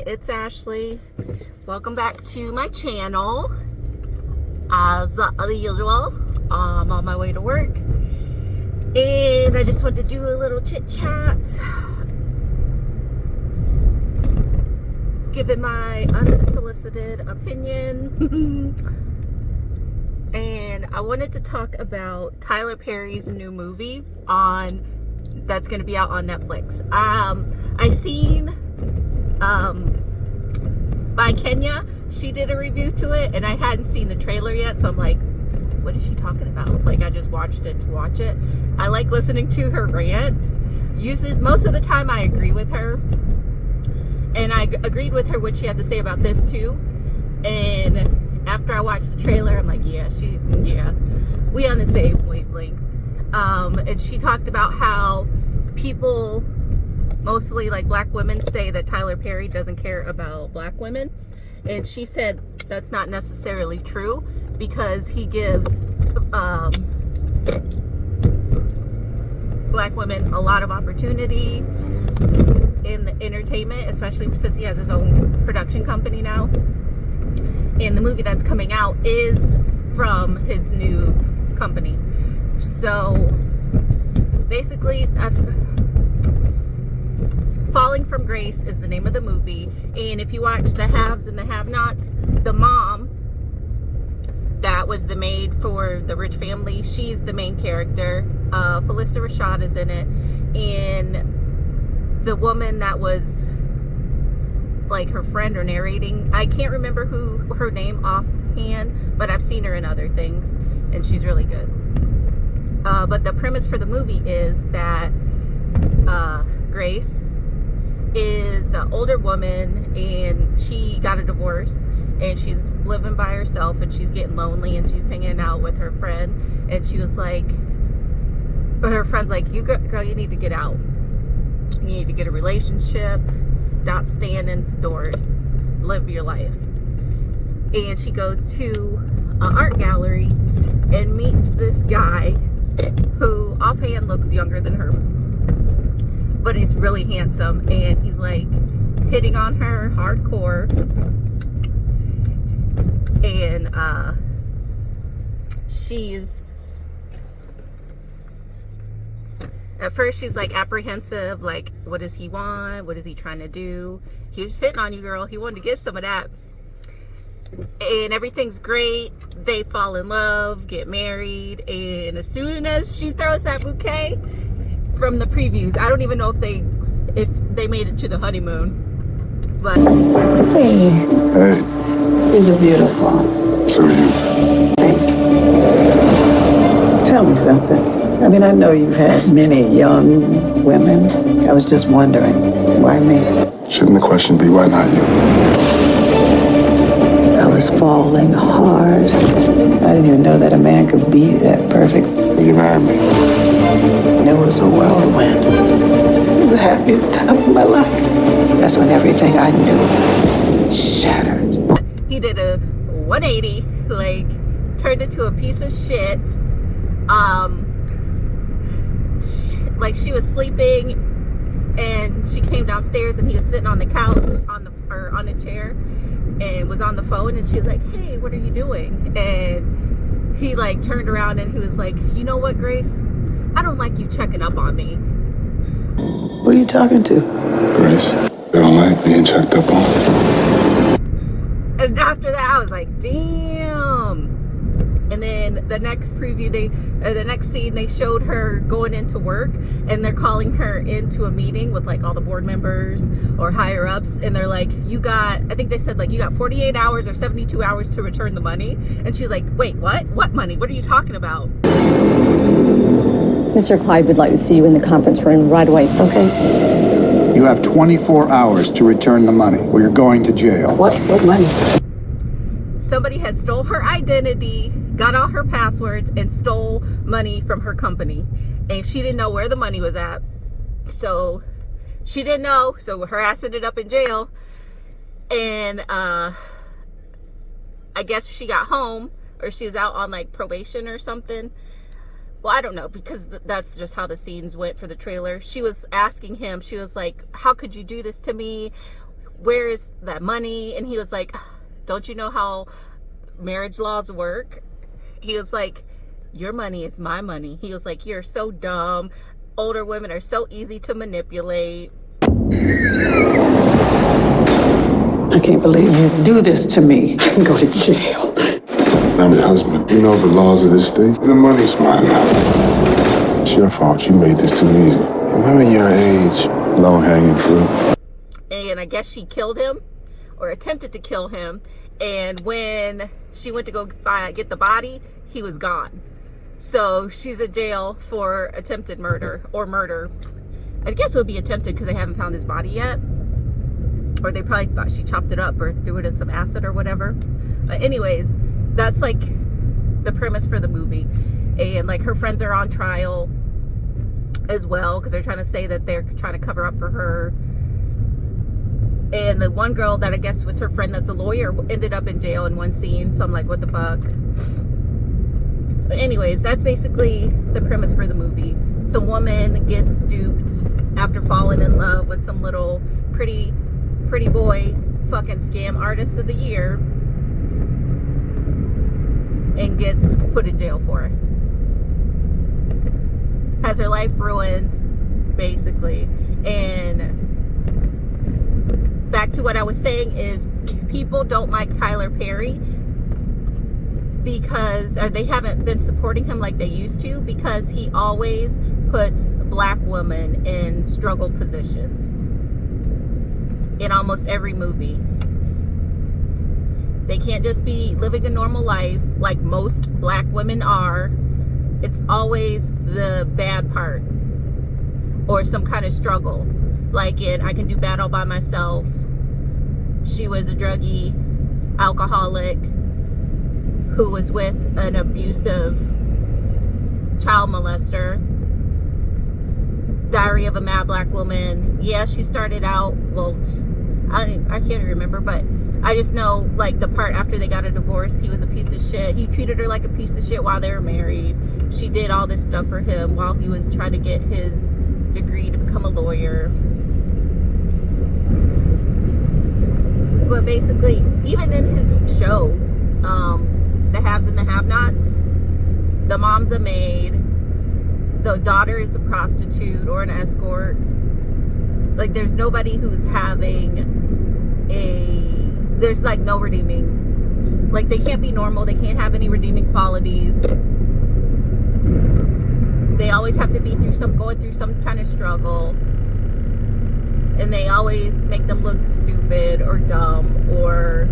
it's Ashley. Welcome back to my channel. As usual, I'm on my way to work, and I just wanted to do a little chit chat, give it my unsolicited opinion. And I wanted to talk about Tyler Perry's new movie that's going to be out on Netflix. I seen by Kenya, she did a review to it, and I hadn't seen the trailer yet, so I'm like, what is she talking about? Like, I just watched it to watch it. I like listening to her rant. Most of the time I agree with her, and I agreed with her what she had to say about this too. And after I watched the trailer, I'm like, yeah, we on the same wavelength. And she talked about how people, mostly like black women, say that Tyler Perry doesn't care about black women. And she said that's not necessarily true, because he gives black women a lot of opportunity in the entertainment, especially since he has his own production company now. And the movie that's coming out is from his new company. So basically, Falling from Grace is the name of the movie. And if you watch The Haves and the Have-Nots, the mom that was the maid for the rich family, she's the main character. Felissa Rashad is in it. And the woman that was like her friend or narrating, I can't remember her name offhand, but I've seen her in other things, and she's really good. But the premise for the movie is that Grace is an older woman, and she got a divorce, and she's living by herself, and she's getting lonely, and she's hanging out with her friend. And she was like, but her friend's like, girl, you need to get out. You need to get a relationship, stop staying indoors, live your life. And she goes to an art gallery and meets this guy who offhand looks younger than her, but he's really handsome, and he's like hitting on her hardcore. And at first she's like apprehensive, like, what does he want? What is he trying to do? He was hitting on you, girl. He wanted to get some of that. And everything's great. They fall in love, get married, and as soon as she throws that bouquet from the previews, I don't even know if they made it to the honeymoon. But Hey. These are beautiful. So are you. Thank you. Tell me something. I mean, I know you've had many young women. I was just wondering, why me? Shouldn't the question be, why not you? I was falling hard. I didn't even know that a man could be that perfect. You married me. And it was a whirlwind. It was the happiest time of my life. That's when everything I knew shattered. He did a 180, like, turned into a piece of shit. Like, she was sleeping, and she came downstairs, and he was sitting on the couch, on a chair, and was on the phone, and she was like, hey, what are you doing? And he like turned around, and he was like, you know what, Grace? I don't like you checking up on me. Who are you talking to? Grace, they don't like being checked up on. And after that, I was like, damn. And then the next preview, the next scene, they showed her going into work, and they're calling her into a meeting with like all the board members or higher ups, and they're like, I think they said like, you got 48 hours or 72 hours to return the money. And she's like, wait, what? What money? What are you talking about? Mr. Clyde would like to see you in the conference room right away. Okay. You have 24 hours to return the money, or you're going to jail. What money? Somebody had stole her identity, got all her passwords, and stole money from her company. And she didn't know where the money was at. So she didn't know. So her ass ended up in jail. And I guess she got home, or she's out on like probation or something. Well, I don't know, because that's just how the scenes went for the trailer. She was asking him, she was like, how could you do this to me? where is that money? And he was like, don't you know how marriage laws work? He was like, your money is my money. He was like, you're so dumb. Older women are so easy to manipulate. I can't believe you do this to me. I can go to jail. I'm your husband. You know the laws of this state. The money's mine now. It's your fault. You made this too easy. And women your age, low-hanging fruit. And I guess she killed him or attempted to kill him. And when she went to go get the body, he was gone. So she's in jail for attempted murder or murder. I guess it would be attempted because they haven't found his body yet. Or they probably thought she chopped it up or threw it in some acid or whatever. But anyways, that's like the premise for the movie. And like her friends are on trial as well because they're trying to say that they're trying to cover up for her. And the one girl that I guess was her friend that's a lawyer ended up in jail in one scene. So I'm like, what the fuck? But anyways, that's basically the premise for the movie. Some woman gets duped after falling in love with some little pretty boy fucking scam artist of the year and gets put in jail for it. Has her life ruined, basically. And back to what I was saying is people don't like Tyler Perry because, or they haven't been supporting him like they used to, because he always puts black women in struggle positions in almost every movie. They can't just be living a normal life like most black women are. It's always the bad part or some kind of struggle. Like in I Can Do Bad All By Myself, she was a druggie, alcoholic, who was with an abusive child molester. Diary of a Mad Black Woman. Yeah, she started out, well, I can't even remember, but I just know like the part after they got a divorce, he was a piece of shit. He treated her like a piece of shit while they were married. She did all this stuff for him while he was trying to get his degree to become a lawyer. But basically, even in his show, The Haves and the Have-Nots, the mom's a maid, the daughter is a prostitute or an escort. Like, there's nobody who's having there's like no redeeming, like they can't be normal, they can't have any redeeming qualities. They always have to be going through some kind of struggle, and they always make them look stupid or dumb or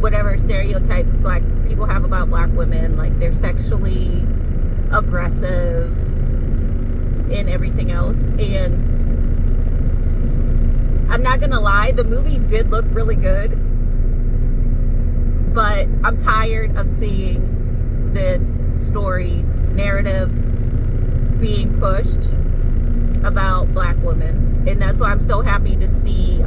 whatever stereotypes black people have about black women, like they're sexually aggressive and everything else. And I'm not gonna lie, the movie did look really good, but I'm tired of seeing this story narrative being pushed about black women. And that's why I'm so happy to see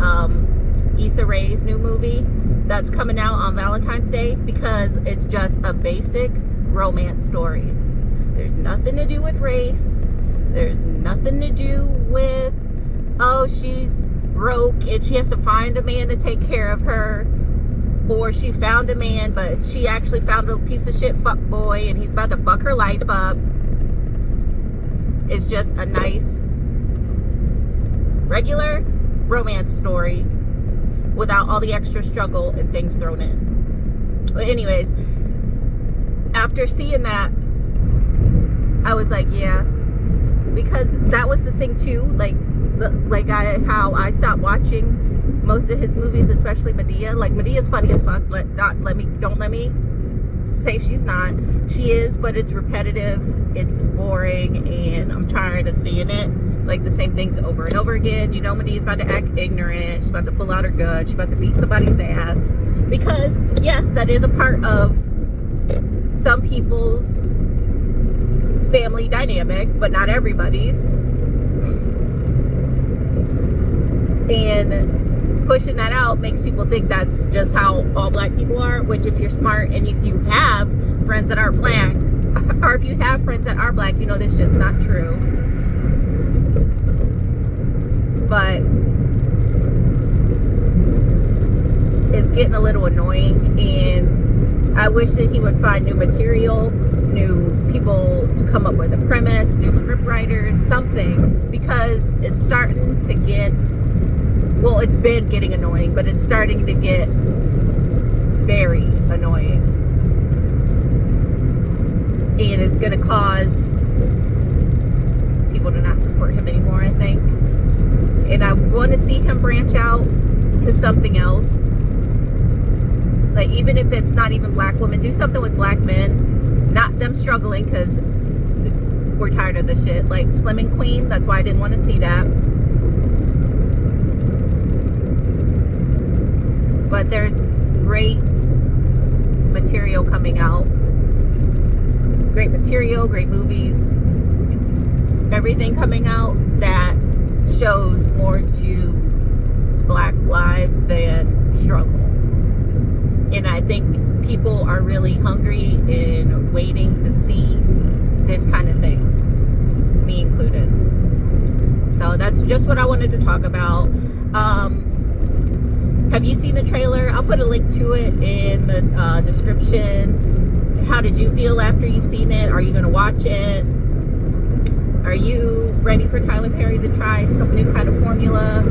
Issa Rae's new movie that's coming out on Valentine's Day, because it's just a basic romance story. There's nothing to do with race. There's nothing to do with, oh, she's broke and she has to find a man to take care of her, or she found a man but she actually found a piece of shit fuck boy and he's about to fuck her life up. It's just a nice regular romance story without all the extra struggle and things thrown in. But anyways, after seeing that, I was like, yeah, because that was the thing too, how I stopped watching most of his movies, especially Medea. Like, Medea's funny as fuck. Don't let me say she's not. She is, but it's repetitive, it's boring, and I'm tired of seeing it. Like the same things over and over again. You know, Medea's about to act ignorant. She's about to pull out her gun. She's about to beat somebody's ass. Because, yes, that is a part of some people's family dynamic, but not everybody's. And pushing that out makes people think that's just how all black people are, which if you're smart and if you have friends that are black, or if you have friends that are black, you know this shit's not true. But is getting a little annoying, and I wish that he would find new material, new people to come up with a premise, new script writers, something, because it's starting to get, well, it's been getting annoying, but it's starting to get very annoying. And it's going to cause people to not support him anymore, I think. And I want to see him branch out to something else. Like, even if it's not even black women, do something with black men. Not them struggling, because we're tired of this shit. Like Slim and Queen, that's why I didn't want to see that. But there's great material coming out. Great material, great movies. Everything coming out that shows more to black lives than struggle. And I think people are really hungry and waiting to see this kind of thing, me included. So that's just what I wanted to talk about. Have you seen the trailer? I'll put a link to it in the description. How did you feel after you seen it? Are you going to watch it? Are you ready for Tyler Perry to try some new kind of formula?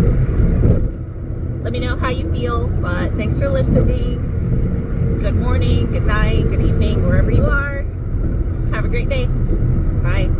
Let me know how you feel. But thanks for listening. Good morning, good night, good evening, wherever you are. Have a great day. Bye.